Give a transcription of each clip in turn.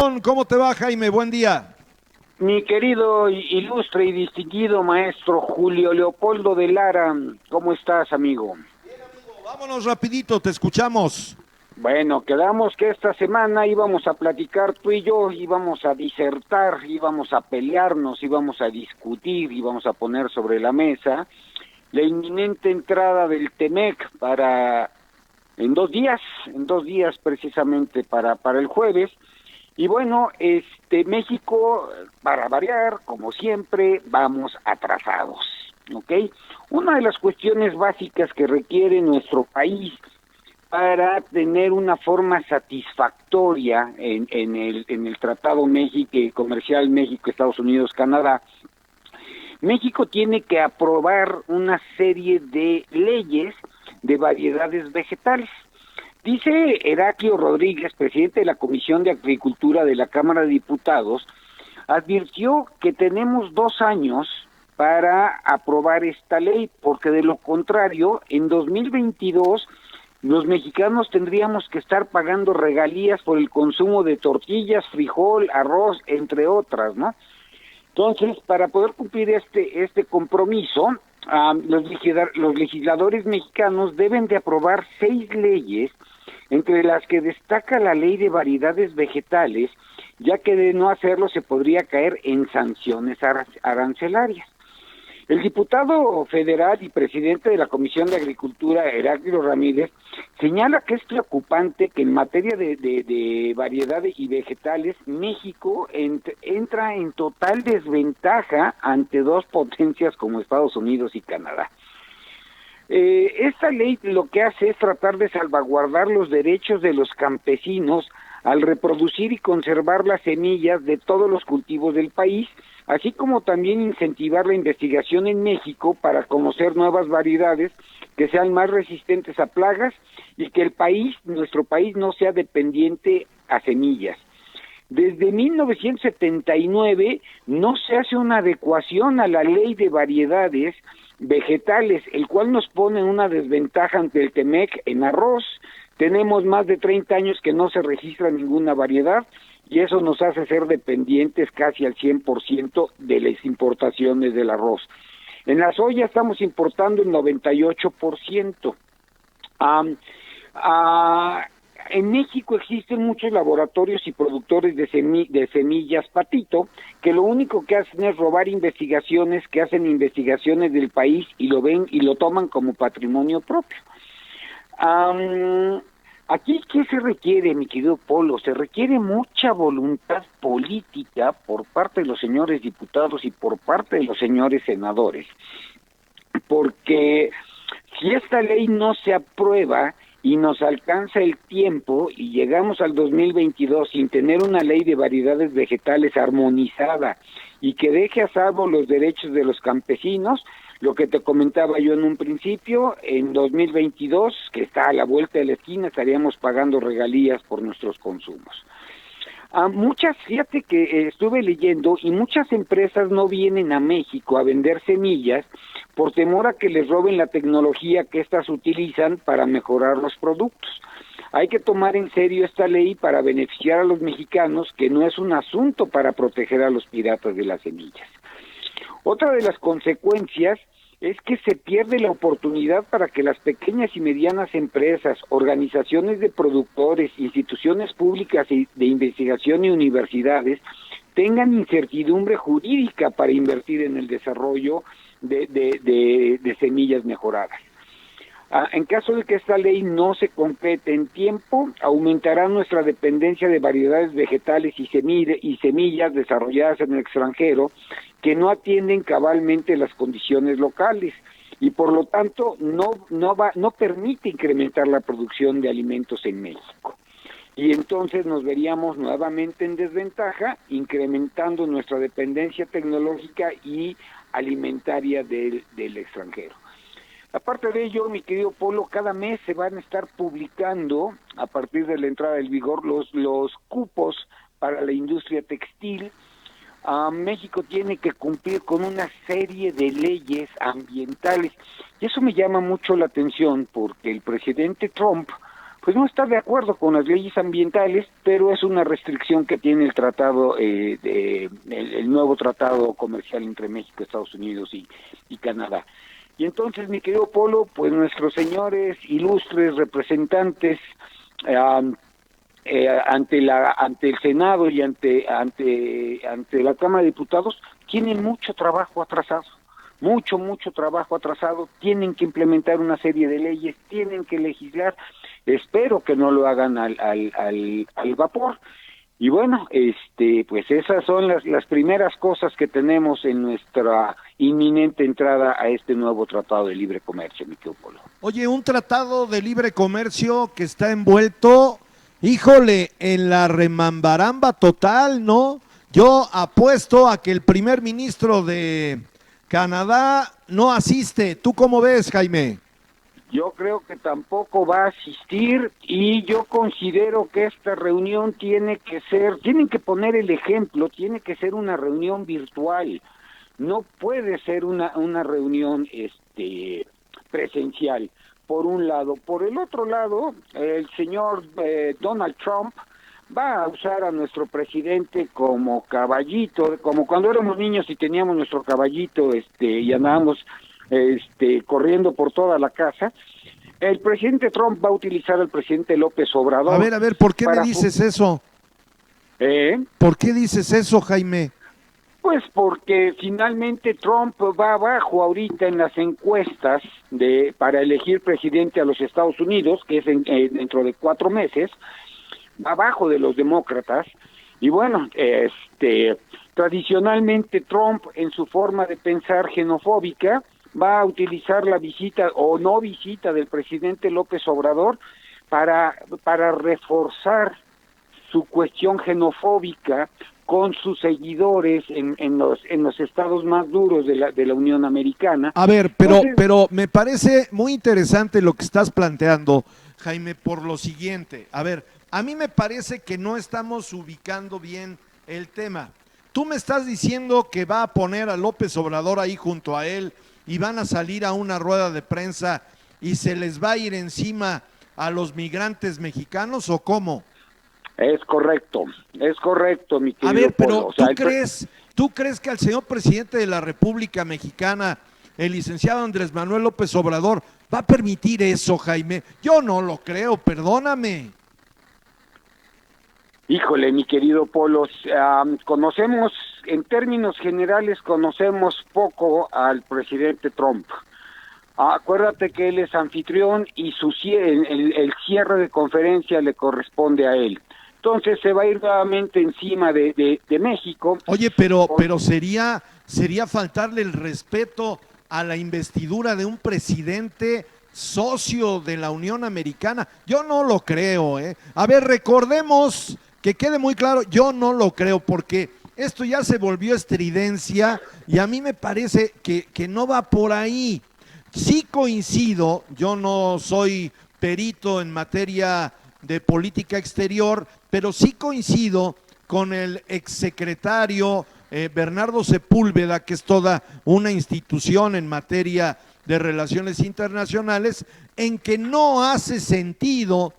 León. ¿Cómo te va, Jaime? Buen día. Mi querido, ilustre y distinguido maestro Julio Leopoldo de Lara, ¿cómo estás, amigo? Vámonos rapidito, te escuchamos. Bueno, quedamos que esta semana íbamos a platicar tú y yo, íbamos a disertar, íbamos a pelearnos, íbamos a discutir, íbamos a poner sobre la mesa la inminente entrada del TEMEC para en 2 días precisamente para el jueves. Y bueno, México, para variar, como siempre, vamos atrasados, ¿ok? Una de las cuestiones básicas que requiere nuestro país para tener una forma satisfactoria en el Tratado México Comercial México, Estados Unidos, Canadá, México tiene que aprobar una serie de leyes de variedades vegetales. Dice Heraclio Rodríguez, presidente de la Comisión de Agricultura de la Cámara de Diputados, advirtió que tenemos 2 años para aprobar esta ley, porque de lo contrario, en 2022 los mexicanos tendríamos que estar pagando regalías por el consumo de tortillas, frijol, arroz, entre otras, ¿no? Entonces, para poder cumplir este compromiso, los legisladores mexicanos deben de aprobar 6 leyes, entre las que destaca la ley de variedades vegetales, ya que de no hacerlo se podría caer en sanciones arancelarias. El diputado federal y presidente de la Comisión de Agricultura, Heraclio Ramírez, señala que es preocupante que en materia de variedades y vegetales, México entra en total desventaja ante dos potencias como Estados Unidos y Canadá. Esta ley lo que hace es tratar de salvaguardar los derechos de los campesinos al reproducir y conservar las semillas de todos los cultivos del país, así como también incentivar la investigación en México para conocer nuevas variedades que sean más resistentes a plagas y que nuestro país no sea dependiente a semillas. Desde 1979 no se hace una adecuación a la ley de variedades vegetales, el cual nos pone en una desventaja ante el TEMEC en arroz. Tenemos más de 30 años que no se registra ninguna variedad y eso nos hace ser dependientes casi al 100% de las importaciones del arroz. En la soya estamos importando el 98%. En México existen muchos laboratorios y productores de semillas patito, que lo único que hacen es robar investigaciones, que hacen investigaciones del país y lo ven y lo toman como patrimonio propio. Aquí, ¿qué se requiere, mi querido Polo? Se requiere mucha voluntad política por parte de los señores diputados y por parte de los señores senadores, porque si esta ley no se aprueba y nos alcanza el tiempo y llegamos al 2022 sin tener una ley de variedades vegetales armonizada y que deje a salvo los derechos de los campesinos, lo que te comentaba yo en un principio, en 2022, que está a la vuelta de la esquina, estaríamos pagando regalías por nuestros consumos. Fíjate que estuve leyendo y muchas empresas no vienen a México a vender semillas por temor a que les roben la tecnología que éstas utilizan para mejorar los productos. Hay que tomar en serio esta ley para beneficiar a los mexicanos, que no es un asunto para proteger a los piratas de las semillas. Otra de las consecuencias es que se pierde la oportunidad para que las pequeñas y medianas empresas, organizaciones de productores, instituciones públicas de investigación y universidades tengan incertidumbre jurídica para invertir en el desarrollo de semillas mejoradas. En caso de que esta ley no se complete en tiempo, aumentará nuestra dependencia de variedades vegetales y semillas desarrolladas en el extranjero que no atienden cabalmente las condiciones locales y por lo tanto no permite incrementar la producción de alimentos en México. Y entonces nos veríamos nuevamente en desventaja, incrementando nuestra dependencia tecnológica y alimentaria del extranjero. Aparte de ello, mi querido Polo, cada mes se van a estar publicando, a partir de la entrada del vigor, los cupos para la industria textil. México tiene que cumplir con una serie de leyes ambientales, y eso me llama mucho la atención, porque el presidente Trump pues no está de acuerdo con las leyes ambientales, pero es una restricción que tiene el tratado, el nuevo tratado comercial entre México, Estados Unidos y Canadá. Y entonces, mi querido Polo, pues nuestros señores ilustres representantes ante el Senado y ante la Cámara de Diputados tienen mucho trabajo atrasado. Mucho trabajo atrasado, tienen que implementar una serie de leyes, tienen que legislar, espero que no lo hagan al vapor, y bueno, pues esas son las primeras cosas que tenemos en nuestra inminente entrada a este nuevo Tratado de Libre Comercio, mi querido Polo. Oye, un tratado de libre comercio que está envuelto, híjole, en la remambaramba total, ¿no? Yo apuesto a que el primer ministro de Canadá no asiste. ¿Tú cómo ves, Jaime? Yo creo que tampoco va a asistir y yo considero que esta reunión tienen que poner el ejemplo, tiene que ser una reunión virtual, no puede ser una reunión presencial, por un lado. Por el otro lado, el señor Donald Trump va a usar a nuestro presidente como caballito, como cuando éramos niños y teníamos nuestro caballito y andábamos corriendo por toda la casa. El presidente Trump va a utilizar al presidente López Obrador. A ver, ¿por qué me dices eso? ¿Por qué dices eso, Jaime? Pues porque finalmente Trump va abajo ahorita en las encuestas para elegir presidente a los Estados Unidos, que es dentro de 4 meses, abajo de los demócratas, y bueno, tradicionalmente Trump, en su forma de pensar xenofóbica, va a utilizar la visita o no visita del presidente López Obrador para reforzar su cuestión xenofóbica con sus seguidores en los estados más duros de la Unión Americana. A ver, pero me parece muy interesante lo que estás planteando, Jaime, por lo siguiente. A ver, a mí me parece que no estamos ubicando bien el tema. Tú me estás diciendo que va a poner a López Obrador ahí junto a él y van a salir a una rueda de prensa y se les va a ir encima a los migrantes mexicanos, ¿o cómo? Es correcto, mi querido. A ver, pero Polo. O sea, ¿tú crees que al señor presidente de la República Mexicana, el licenciado Andrés Manuel López Obrador, va a permitir eso, Jaime? Yo no lo creo, perdóname. Híjole, mi querido Polo, conocemos, en términos generales, conocemos poco al presidente Trump. Acuérdate que él es anfitrión y el cierre de conferencia le corresponde a él. Entonces se va a ir nuevamente encima de México. Oye, pero sería faltarle el respeto a la investidura de un presidente socio de la Unión Americana. Yo no lo creo, ¿eh? A ver, recordemos, que quede muy claro, yo no lo creo, porque esto ya se volvió estridencia y a mí me parece que no va por ahí. Sí coincido, yo no soy perito en materia de política exterior, pero sí coincido con el exsecretario Bernardo Sepúlveda, que es toda una institución en materia de relaciones internacionales, en que no hace sentido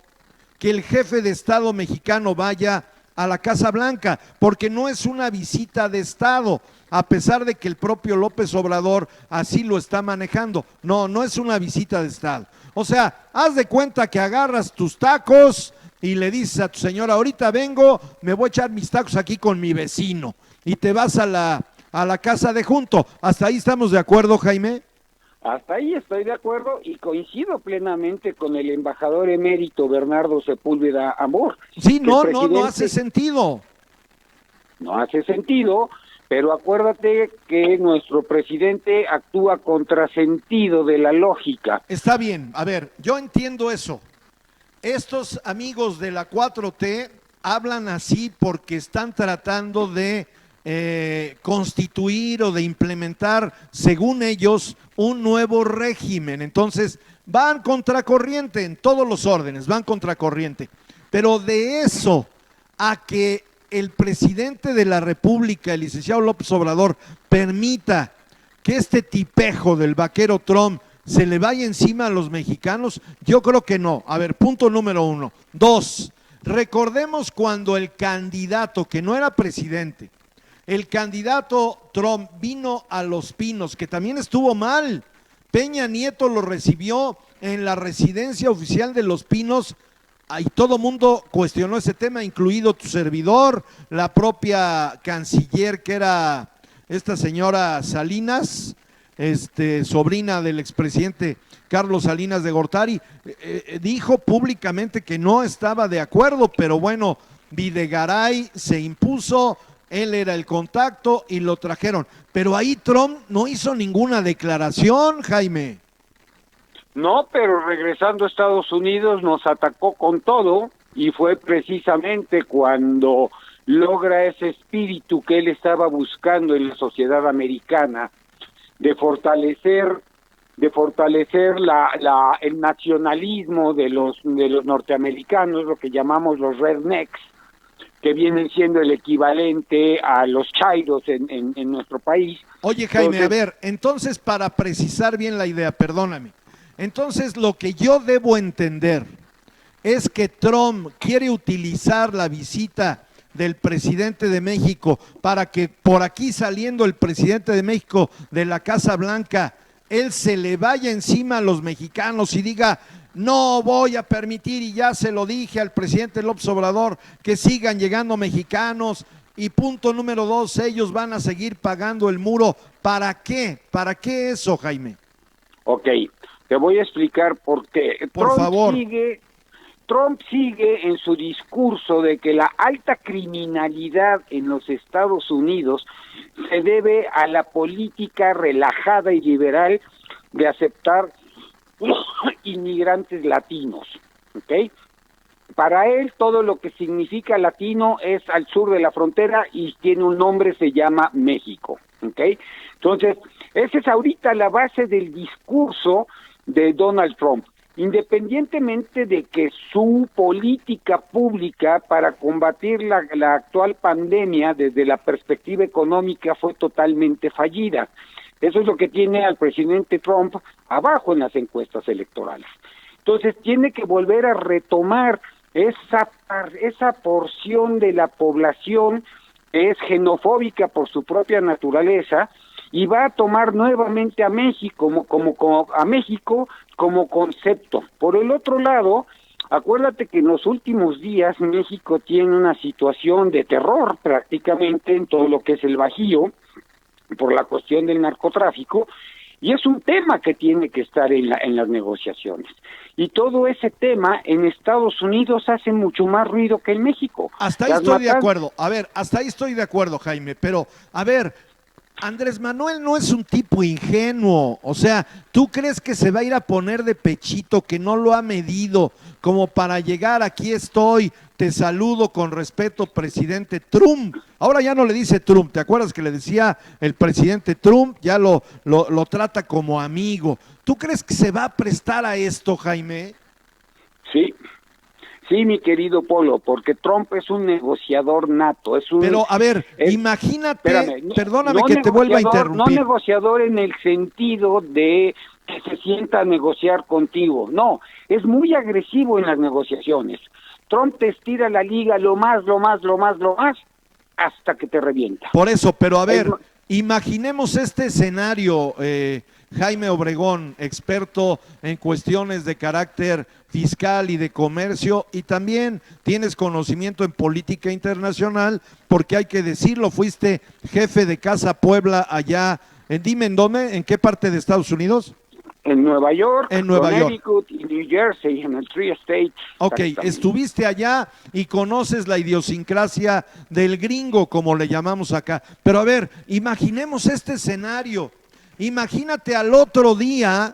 que el jefe de Estado mexicano vaya a la Casa Blanca, porque no es una visita de Estado, a pesar de que el propio López Obrador así lo está manejando. No es una visita de Estado. O sea, haz de cuenta que agarras tus tacos y le dices a tu señora, ahorita vengo, me voy a echar mis tacos aquí con mi vecino, y te vas a la casa de junto. ¿Hasta ahí estamos de acuerdo, Jaime? Hasta ahí estoy de acuerdo y coincido plenamente con el embajador emérito Bernardo Sepúlveda Amor. Sí, no hace sentido. No hace sentido, pero acuérdate que nuestro presidente actúa contrasentido de la lógica. Está bien, a ver, yo entiendo eso. Estos amigos de la 4T hablan así porque están tratando de constituir o de implementar, según ellos, un nuevo régimen. Entonces, van contracorriente en todos los órdenes, van contracorriente. Pero de eso a que el presidente de la República, el licenciado López Obrador, permita que este tipejo del vaquero Trump se le vaya encima a los mexicanos? Yo creo que no. A ver, punto número 1. 2, recordemos cuando el candidato, que no era presidente, el candidato Trump vino a Los Pinos, que también estuvo mal. Peña Nieto lo recibió en la residencia oficial de Los Pinos. Ahí todo mundo cuestionó ese tema, incluido tu servidor, la propia canciller, que era esta señora Salinas, sobrina del expresidente Carlos Salinas de Gortari, dijo públicamente que no estaba de acuerdo, pero bueno, Videgaray se impuso, él era el contacto y lo trajeron. Pero ahí Trump no hizo ninguna declaración, Jaime. No, pero regresando a Estados Unidos nos atacó con todo, y fue precisamente cuando logra ese espíritu que él estaba buscando en la sociedad americana, de fortalecer el nacionalismo de los norteamericanos, lo que llamamos los rednecks, que vienen siendo el equivalente a los chairos en nuestro país. Oye, Jaime, a ver, entonces, para precisar bien la idea, perdóname, entonces lo que yo debo entender es que Trump quiere utilizar la visita del presidente de México para que por aquí, saliendo el presidente de México de la Casa Blanca, él se le vaya encima a los mexicanos y diga: no voy a permitir, y ya se lo dije al presidente López Obrador, que sigan llegando mexicanos, y punto número 2, ellos van a seguir pagando el muro. ¿Para qué? ¿Para qué eso, Jaime? Ok, te voy a explicar por qué. Por favor. Trump sigue en su discurso de que la alta criminalidad en los Estados Unidos se debe a la política relajada y liberal de aceptar inmigrantes latinos, ¿ok? Para él todo lo que significa latino es al sur de la frontera y tiene un nombre, se llama México, ¿ok? Entonces, esa es ahorita la base del discurso de Donald Trump, independientemente de que su política pública para combatir la actual pandemia desde la perspectiva económica fue totalmente fallida. Eso es lo que tiene al presidente Trump abajo en las encuestas electorales. Entonces tiene que volver a retomar esa porción de la población que es xenofóbica por su propia naturaleza, y va a tomar nuevamente a México como concepto. Por el otro lado, acuérdate que en los últimos días México tiene una situación de terror prácticamente en todo lo que es el Bajío, por la cuestión del narcotráfico, y es un tema que tiene que estar en las negociaciones. Y todo ese tema en Estados Unidos hace mucho más ruido que en México. Hasta ahí estoy de acuerdo. A ver, hasta ahí estoy de acuerdo, Jaime, pero a ver, Andrés Manuel no es un tipo ingenuo. O sea, ¿tú crees que se va a ir a poner de pechito, que no lo ha medido, como para llegar: aquí estoy, te saludo con respeto, presidente Trump? Ahora ya no le dice Trump, ¿te acuerdas que le decía el presidente Trump? Ya lo trata como amigo. ¿Tú crees que se va a prestar a esto, Jaime? Sí, mi querido Polo, porque Trump es un negociador nato. Pero, a ver, imagínate, perdóname que te vuelva a interrumpir. No negociador en el sentido de que se sienta a negociar contigo, no, es muy agresivo en las negociaciones. Trump te estira la liga lo más, hasta que te revienta. Por eso, pero a ver, imaginemos este escenario, Jaime Obregón, experto en cuestiones de carácter fiscal y de comercio, y también tienes conocimiento en política internacional, porque hay que decirlo, fuiste jefe de Casa Puebla allá, dime en dónde, en qué parte de Estados Unidos. En Nueva York, en Connecticut y New Jersey, en el Three States. Ok, estuviste allá y conoces la idiosincrasia del gringo, como le llamamos acá. Pero a ver, imaginemos este escenario. Imagínate al otro día,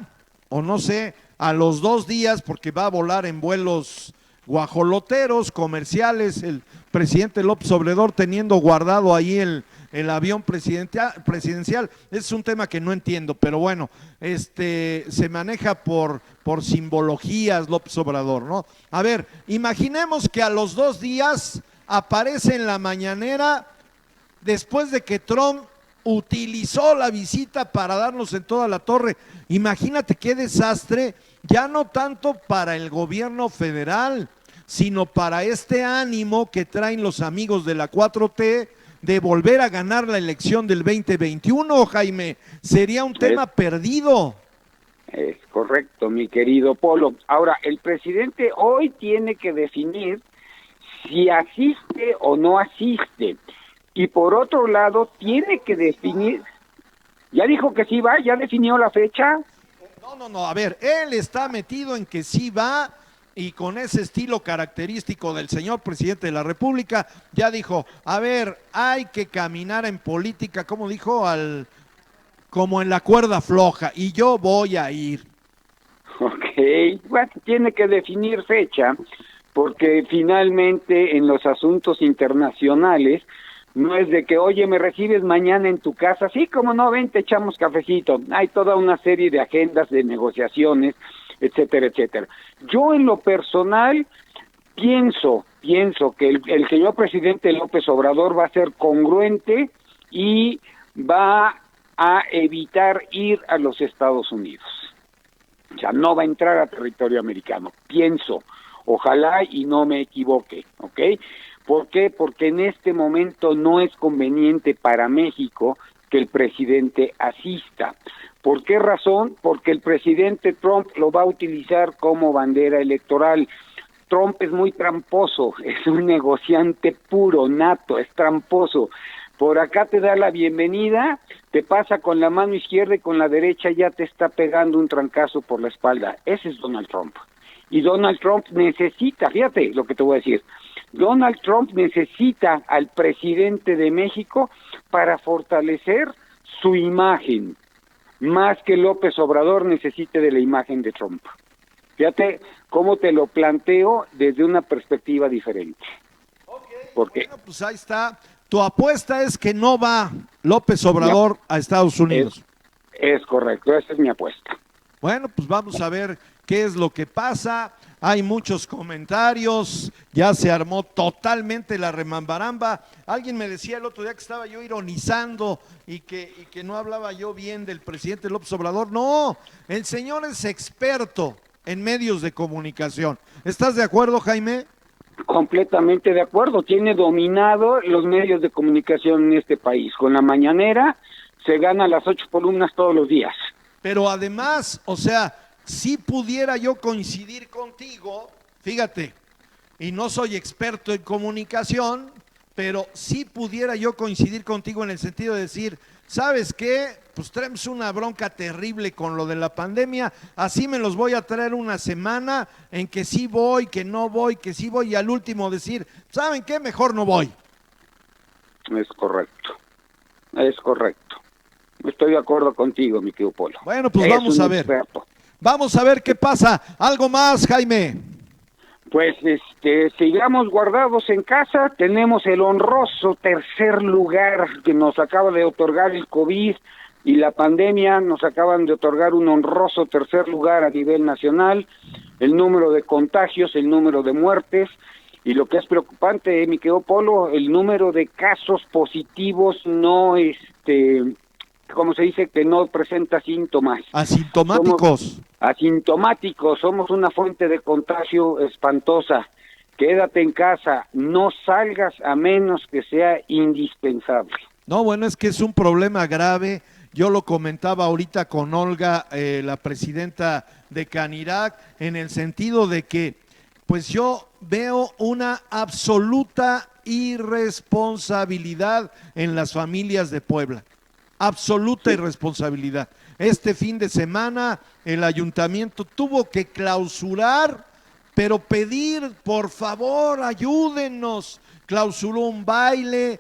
o no sé, a los 2 días, porque va a volar en vuelos guajoloteros, comerciales, el presidente López Obrador teniendo guardado ahí el avión presidencial. Es un tema que no entiendo, pero bueno, se maneja por simbologías López Obrador, ¿no? A ver, imaginemos que a los 2 días aparece en la mañanera, después de que Trump utilizó la visita para darnos en toda la torre. Imagínate qué desastre, ya no tanto para el gobierno federal, sino para este ánimo que traen los amigos de la 4T de volver a ganar la elección del 2021, Jaime. Sería un tema perdido. Es correcto, mi querido Polo. Ahora, el presidente hoy tiene que definir si asiste o no asiste. Y por otro lado, tiene que definir, ya dijo que sí va, ya definió la fecha. No, a ver, él está metido en que sí va, y con ese estilo característico del señor presidente de la República, ya dijo, a ver, hay que caminar en política, como dijo, como en la cuerda floja, y yo voy a ir. Ok, bueno, tiene que definir fecha, porque finalmente en los asuntos internacionales, no es de que, oye, me recibes mañana en tu casa, sí, como no, ven, te echamos cafecito. Hay toda una serie de agendas, de negociaciones, etcétera, etcétera. Yo en lo personal pienso que el señor presidente López Obrador va a ser congruente y va a evitar ir a los Estados Unidos. O sea, no va a entrar a territorio americano. Pienso, ojalá y no me equivoque, ¿ok? ¿Por qué? Porque en este momento no es conveniente para México que el presidente asista. ¿Por qué razón? Porque el presidente Trump lo va a utilizar como bandera electoral. Trump es muy tramposo, es un negociante puro, nato, es tramposo. Por acá te da la bienvenida, te pasa con la mano izquierda y con la derecha ya te está pegando un trancazo por la espalda. Ese es Donald Trump. Y Donald Trump necesita, fíjate lo que te voy a decir, Donald Trump necesita al presidente de México para fortalecer su imagen, más que López Obrador necesite de la imagen de Trump. Fíjate cómo te lo planteo desde una perspectiva diferente. Porque bueno, pues ahí está. Tu apuesta es que no va López Obrador a Estados Unidos. Es correcto, esa es mi apuesta. Bueno, pues vamos a ver qué es lo que pasa. Hay muchos comentarios, ya se armó totalmente la remambaramba. Alguien me decía el otro día que estaba yo ironizando y que no hablaba yo bien del presidente López Obrador. No, el señor es experto en medios de comunicación. ¿Estás de acuerdo, Jaime? Completamente de acuerdo, tiene dominado los medios de comunicación en este país. Con la mañanera se gana las 8 columnas todos los días. Pero además, o sea, si pudiera yo coincidir contigo, fíjate, y no soy experto en comunicación, pero sí pudiera yo coincidir contigo en el sentido de decir, ¿sabes qué? Pues traemos una bronca terrible con lo de la pandemia, así me los voy a traer una semana en que sí voy, que no voy, que sí voy, y al último decir, ¿saben qué? Mejor no voy. Es correcto, es correcto. Estoy de acuerdo contigo, mi querido Polo. Bueno, pues vamos a ver. Experto. Vamos a ver qué pasa. ¿Algo más, Jaime? Pues sigamos guardados en casa. Tenemos el honroso tercer lugar que nos acaba de otorgar el COVID y la pandemia. Nos acaban de otorgar un honroso tercer lugar a nivel nacional. El número de contagios, el número de muertes y lo que es preocupante, mi querido Polo, el número de casos positivos no como se dice, que no presenta síntomas. Asintomáticos. Asintomáticos, somos una fuente de contagio espantosa. Quédate en casa, no salgas a menos que sea indispensable. No, bueno, es que es un problema grave. Yo lo comentaba ahorita con Olga, la presidenta de Canirac, en el sentido de que, pues yo veo una absoluta irresponsabilidad en las familias de Puebla. Absoluta irresponsabilidad. Este fin de semana el ayuntamiento tuvo que clausurar, pero pedir, por favor, ayúdennos. Clausuró un baile,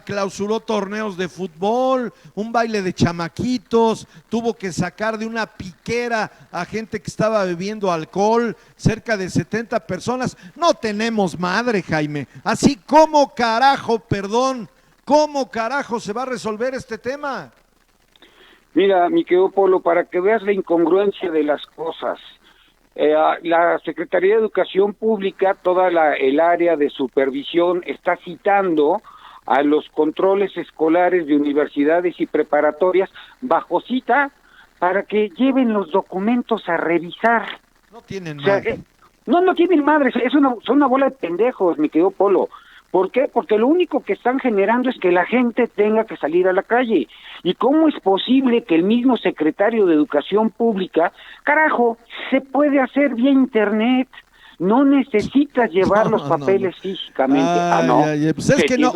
clausuró torneos de fútbol, un baile de chamaquitos, tuvo que sacar de una piquera a gente que estaba bebiendo alcohol, cerca de 70 personas. No tenemos madre, Jaime. Así como carajo, perdón, ¿cómo carajo se va a resolver este tema? Mira, mi querido Polo, para que veas la incongruencia de las cosas, la Secretaría de Educación Pública, toda el área de supervisión, está citando a los controles escolares de universidades y preparatorias bajo cita para que lleven los documentos a revisar. No tienen O sea, madre. no tienen madre, son una bola de pendejos, mi querido Polo. ¿Por qué? Porque lo único que están generando es que la gente tenga que salir a la calle. ¿Y cómo es posible que el mismo secretario de Educación Pública, carajo, se puede hacer vía internet? No necesitas llevar los papeles físicamente. No. Pues es que no,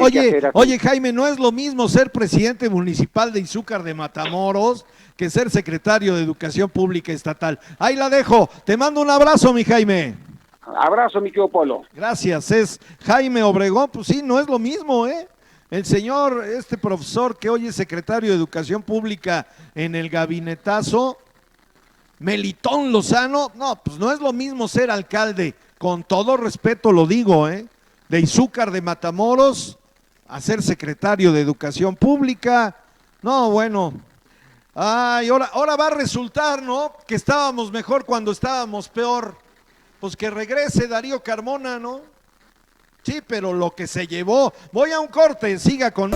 oye Jaime, no es lo mismo ser presidente municipal de Izúcar de Matamoros que ser secretario de Educación Pública Estatal. Ahí la dejo, te mando un abrazo, mi Jaime. Abrazo, mi querido Polo. Gracias, es Jaime Obregón, pues sí, no es lo mismo, ¿eh? El señor, este profesor que hoy es secretario de Educación Pública en el gabinetazo, Melitón Lozano, no, pues no es lo mismo ser alcalde, con todo respeto lo digo, de Izúcar de Matamoros a ser secretario de Educación Pública. No, bueno, ay, ahora va a resultar, ¿no? Que estábamos mejor cuando estábamos peor. Pues que regrese Darío Carmona, ¿no? Sí, pero lo que se llevó. Voy a un corte, siga con...